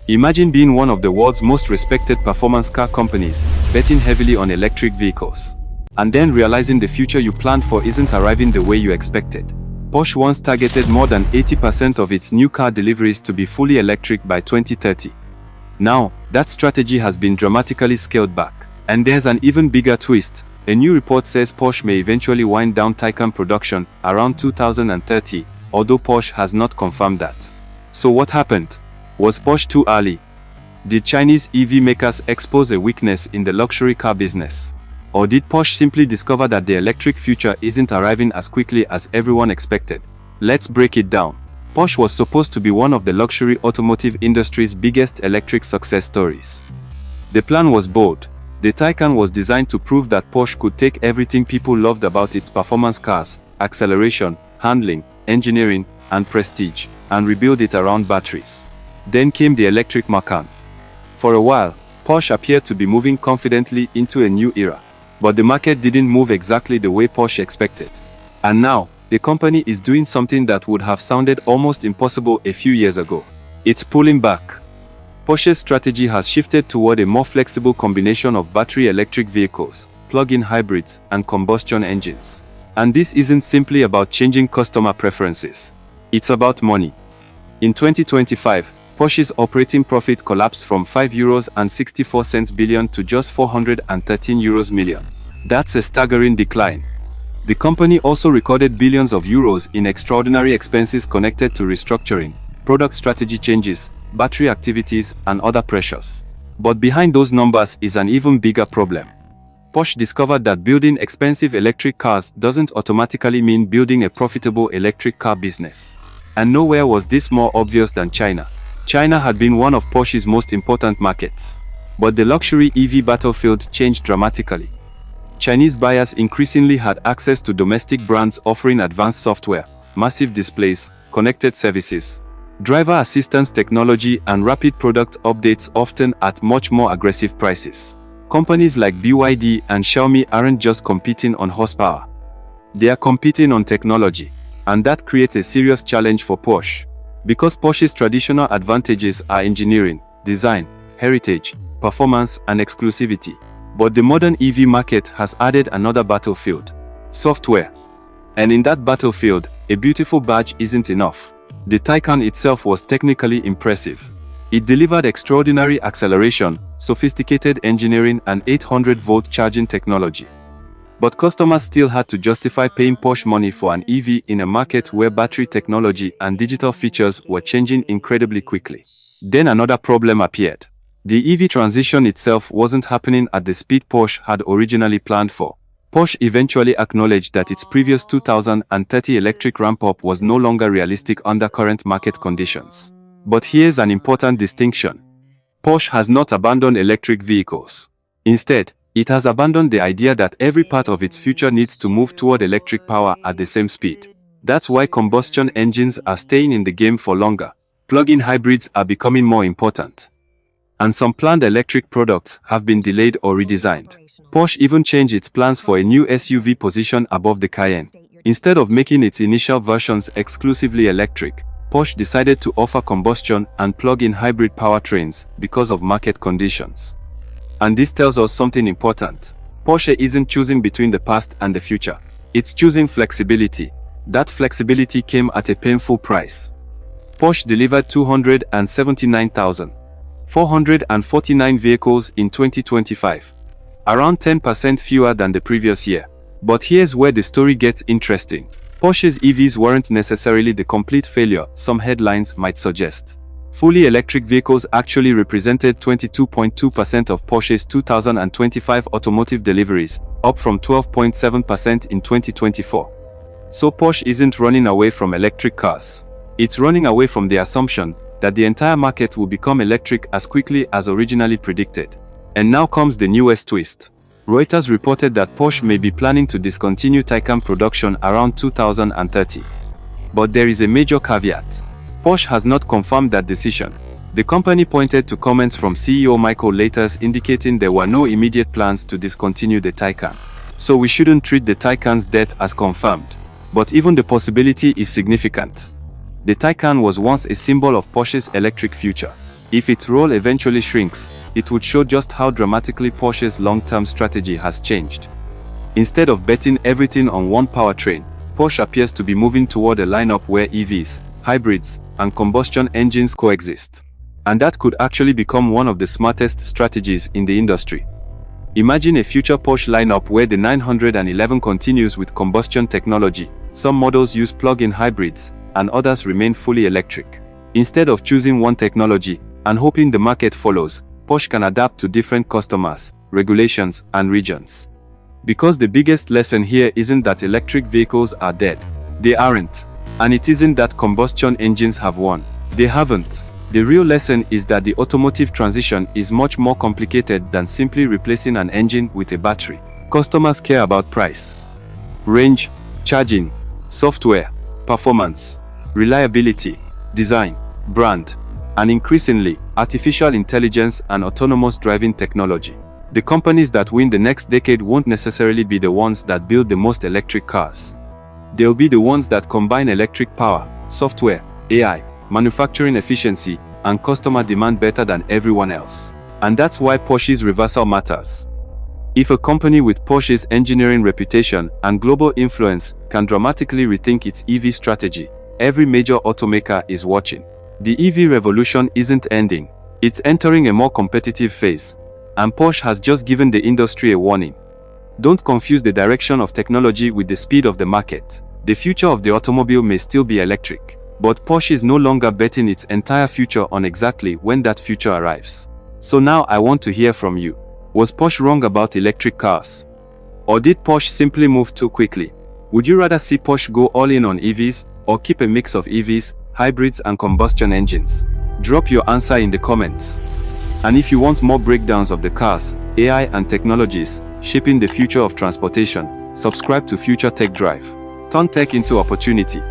Imagine being one of the world's most respected performance car companies, betting heavily on electric vehicles, and then realizing the future you planned for isn't arriving the way you expected. Porsche once targeted more than 80% of its new car deliveries to be fully electric by 2030. Now, that strategy has been dramatically scaled back. And there's an even bigger twist. A new report says Porsche may eventually wind down Taycan production around 2030, although Porsche has not confirmed that. So what happened? Was Porsche too early? Did Chinese EV makers expose a weakness in the luxury car business? Or did Porsche simply discover that the electric future isn't arriving as quickly as everyone expected? Let's break it down. Porsche was supposed to be one of the luxury automotive industry's biggest electric success stories. The plan was bold. The Taycan was designed to prove that Porsche could take everything people loved about its performance cars, acceleration, handling, engineering, and prestige, and rebuild it around batteries. Then came the electric Macan. For a while, Porsche appeared to be moving confidently into a new era. But the market didn't move exactly the way Porsche expected. And now, the company is doing something that would have sounded almost impossible a few years ago. It's pulling back. Porsche's strategy has shifted toward a more flexible combination of battery electric vehicles, plug-in hybrids, and combustion engines. And this isn't simply about changing customer preferences. It's about money. In 2025, Porsche's operating profit collapsed from €5.64 billion to just €413 million. That's a staggering decline. The company also recorded billions of euros in extraordinary expenses connected to restructuring, product strategy changes, battery activities, and other pressures. But behind those numbers is an even bigger problem. Porsche discovered that building expensive electric cars doesn't automatically mean building a profitable electric car business. And nowhere was this more obvious than China. China had been one of Porsche's most important markets. But the luxury EV battlefield changed dramatically. Chinese buyers increasingly had access to domestic brands offering advanced software, massive displays, connected services, driver assistance technology, and rapid product updates, often at much more aggressive prices. Companies like BYD and Xiaomi aren't just competing on horsepower. They are competing on technology. And that creates a serious challenge for Porsche. Because Porsche's traditional advantages are engineering, design, heritage, performance, and exclusivity. But the modern EV market has added another battlefield: software. And in that battlefield, a beautiful badge isn't enough. The Taycan itself was technically impressive. It delivered extraordinary acceleration, sophisticated engineering, and 800-volt charging technology. But customers still had to justify paying Porsche money for an EV in a market where battery technology and digital features were changing incredibly quickly. Then another problem appeared. The EV transition itself wasn't happening at the speed Porsche had originally planned for. Porsche eventually acknowledged that its previous 2030 electric ramp-up was no longer realistic under current market conditions. But here's an important distinction. Porsche has not abandoned electric vehicles. Instead, it has abandoned the idea that every part of its future needs to move toward electric power at the same speed. That's why combustion engines are staying in the game for longer. Plug-in hybrids are becoming more important. And some planned electric products have been delayed or redesigned. Porsche even changed its plans for a new SUV position above the Cayenne. Instead of making its initial versions exclusively electric, Porsche decided to offer combustion and plug-in hybrid powertrains because of market conditions. And this tells us something important. Porsche isn't choosing between the past and the future. It's choosing flexibility. That flexibility came at a painful price. Porsche delivered 277,449 vehicles in 2025. Around 10% fewer than the previous year. But here's where the story gets interesting. Porsche's EVs weren't necessarily the complete failure some headlines might suggest. Fully electric vehicles actually represented 22.2% of Porsche's 2025 automotive deliveries, up from 12.7% in 2024. So Porsche isn't running away from electric cars. It's running away from the assumption that the entire market will become electric as quickly as originally predicted. And now comes the newest twist. Reuters reported that Porsche may be planning to discontinue Taycan production around 2030. But there is a major caveat. Porsche has not confirmed that decision. The company pointed to comments from CEO Michael Laters indicating there were no immediate plans to discontinue the Taycan. So we shouldn't treat the Taycan's death as confirmed. But even the possibility is significant. The Taycan was once a symbol of Porsche's electric future. If its role eventually shrinks, it would show just how dramatically Porsche's long-term strategy has changed. Instead of betting everything on one powertrain, Porsche appears to be moving toward a lineup where EVs, hybrids, and combustion engines coexist. And that could actually become one of the smartest strategies in the industry. Imagine a future Porsche lineup where the 911 continues with combustion technology, some models use plug-in hybrids, and others remain fully electric. Instead of choosing one technology and hoping the market follows, Porsche can adapt to different customers, regulations, and regions. Because the biggest lesson here isn't that electric vehicles are dead. They aren't. And it isn't that combustion engines have won. They haven't. The real lesson is that the automotive transition is much more complicated than simply replacing an engine with a battery. Customers care about price, range, charging, software, performance, reliability, design, brand, and increasingly, artificial intelligence and autonomous driving technology. The companies that win the next decade won't necessarily be the ones that build the most electric cars. They'll be the ones that combine electric power, software, AI, manufacturing efficiency, and customer demand better than everyone else. And that's why Porsche's reversal matters. If a company with Porsche's engineering reputation and global influence can dramatically rethink its EV strategy, every major automaker is watching. The EV revolution isn't ending. It's entering a more competitive phase. And Porsche has just given the industry a warning. Don't confuse the direction of technology with the speed of the market. The future of the automobile may still be electric, but Porsche is no longer betting its entire future on exactly when that future arrives. So now I want to hear from you. Was Porsche wrong about electric cars? Or did Porsche simply move too quickly? Would you rather see Porsche go all in on EVs, or keep a mix of EVs, hybrids and combustion engines? Drop your answer in the comments. And if you want more breakdowns of the cars, AI and technologies shaping the future of transportation, subscribe to Future Tech Drive. Turn tech into opportunity.